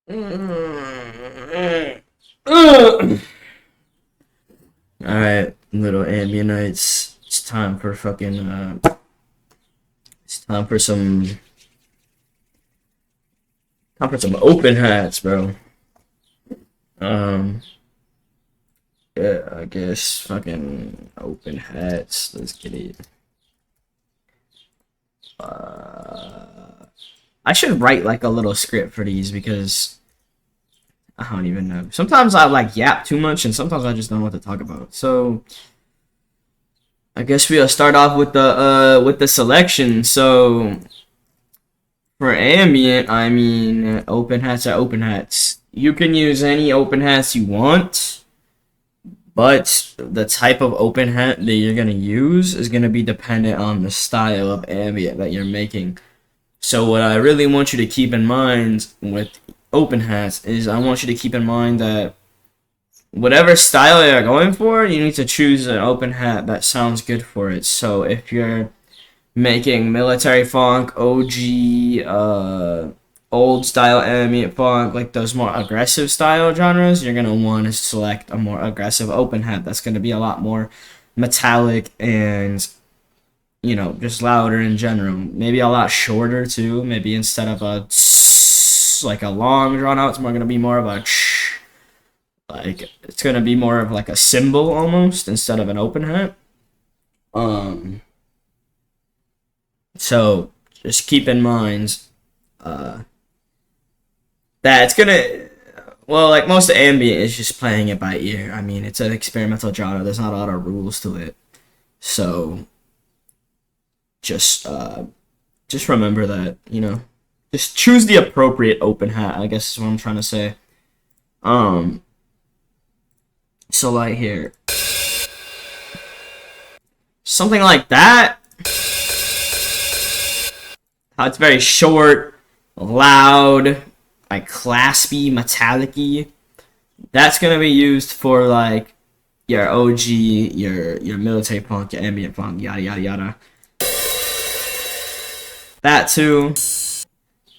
Alright, little ambienites. It's time for fucking it's time for some open hats, bro. Um yeah, I guess fucking open hats. Let's get it. I should write like a little script for these because I don't even know. Sometimes I like yap too much and sometimes I just don't know what to talk about. So I guess we'll start off with the selection. So for ambient, I mean open hats are open hats. You can use any open hats you want, but the type of open hat that you're gonna use is gonna be dependent on the style of ambient that you're making. So what I really want you to keep in mind with open hats is I want you to keep in mind that whatever style you're going for, you need to choose an open hat that sounds good for it. So if you're making military funk, OG, old style ambient funk, like those more aggressive style genres, you're gonna want to select a more aggressive open hat that's gonna be a lot more metallic and just louder in general. Maybe a lot shorter too. Maybe instead of a like a long drawn out, it's more gonna be more of a like it's gonna be more of like a cymbal almost instead of an open hat. Um, so just keep in mind uh, that it's gonna like most ambient is just playing it by ear. I mean, it's an experimental genre. There's not a lot of rules to it. So just just remember that, just choose the appropriate open hat, I guess is what I'm trying to say. Um so like here. Something like that. How it's very short, loud, like claspy, metallic-y. That's gonna be used for like your OG, your military funk, your ambient funk, yada yada yada. That too.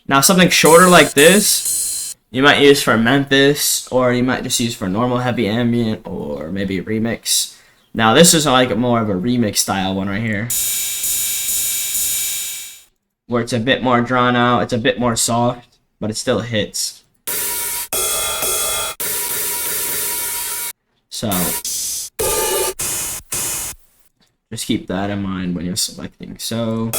Now something shorter like this, you might use for Memphis, or you might just use for normal heavy ambient, or maybe remix. Now this is like more of a remix style one right here, where it's a bit more drawn out, it's a bit more soft, but it still hits. So just keep that in mind when you're selecting. So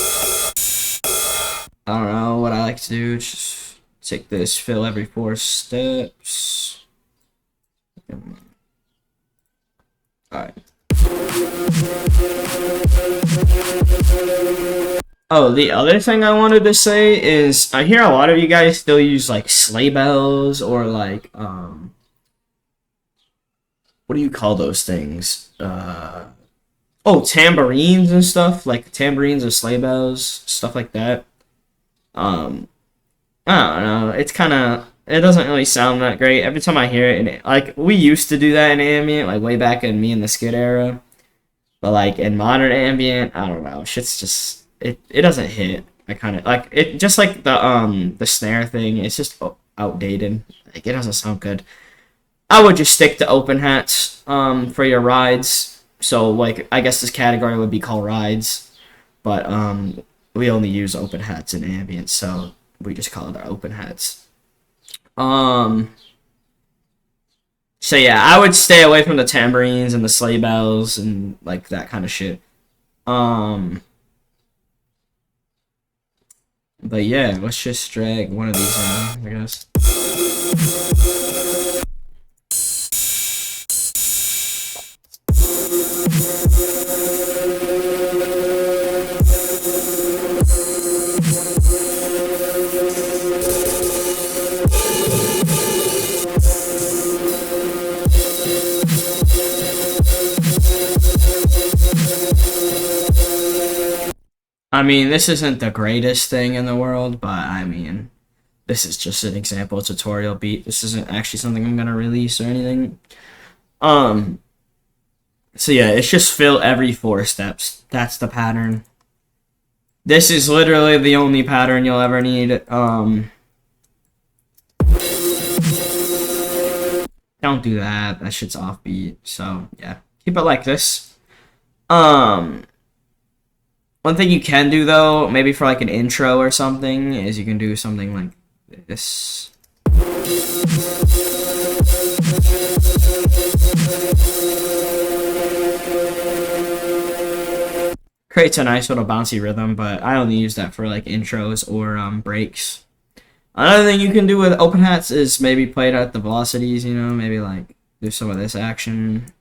I don't know what I like to do. Just take this, fill every 4 steps. Alright. Oh, the other thing I wanted to say is I hear a lot of you guys still use like sleigh bells or like what do you call those things? Oh, tambourines and stuff, like tambourines or sleigh bells, stuff like that. Um, I don't know. It doesn't really sound that great. Every time I hear it, and like we used to do that in ambient, like way back in me and the skid era. But like in modern ambient, I don't know. Shit's just it doesn't hit. I kind of like it, just like the snare thing. It's just outdated. Like it doesn't sound good. I would just stick to open hats for your rides. So like I guess this category would be called rides, but we only use open hats in ambient, so we just call it our open hats. So yeah, I would stay away from the tambourines and the sleigh bells and like that kind of shit. Um, but yeah, let's just drag one of these in, I guess. I mean, this isn't the greatest thing in the world, but I mean, this is just an example tutorial beat. This isn't actually something I'm gonna release or anything. Um, so yeah, it's just fill every 4 steps. That's the pattern. This is literally the only pattern you'll ever need. don't do that. That shit's offbeat. So yeah, keep it like this. One thing you can do though, maybe for like an intro or something, is you can do something like this. Creates a nice little bouncy rhythm, but I only use that for like intros or breaks. Another thing you can do with open hats is maybe play it at the velocities, you know, maybe like do some of this action.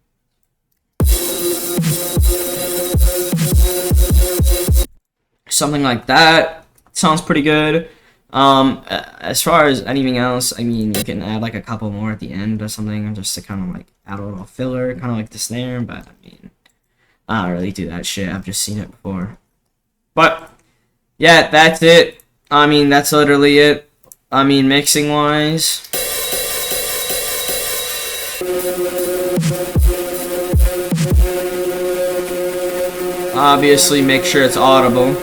Something like that sounds pretty good. As far as anything else, I mean, you can add like a couple more at the end or something just to kind of like add a little filler, kind of like the snare, but I mean, I don't really do that shit. I've just seen it before. But yeah, that's it. I mean, that's literally it. I mean, mixing wise. Obviously, make sure it's audible.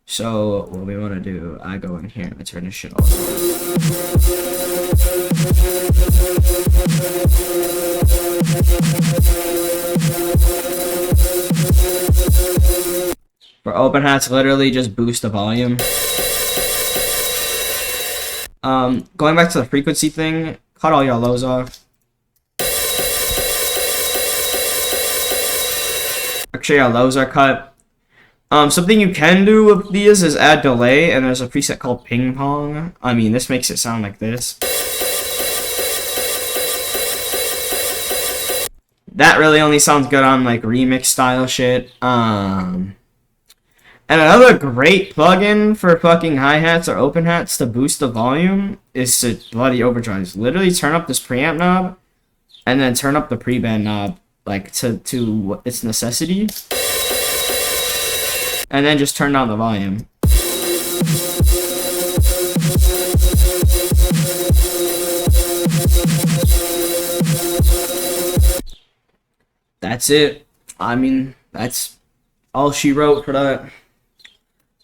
So, what we want to do, I go in here and I turn this shit off. For open hats, literally just boost the volume. Going back to the frequency thing, cut all your lows off. Make sure your lows are cut. Something you can do with these is add delay, and there's a preset called ping pong. I mean, this makes it sound like this. That really only sounds good on like remix style shit. And another great plugin for fucking hi-hats or open hats to boost the volume is to bloody overdrives. Literally turn up this preamp knob and then turn up the preband knob like to its necessity. And then just turn down the volume. That's it. I mean, that's all she wrote for that.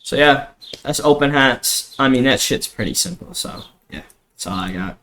So yeah, that's open hats. I mean, that shit's pretty simple, so yeah, that's all I got.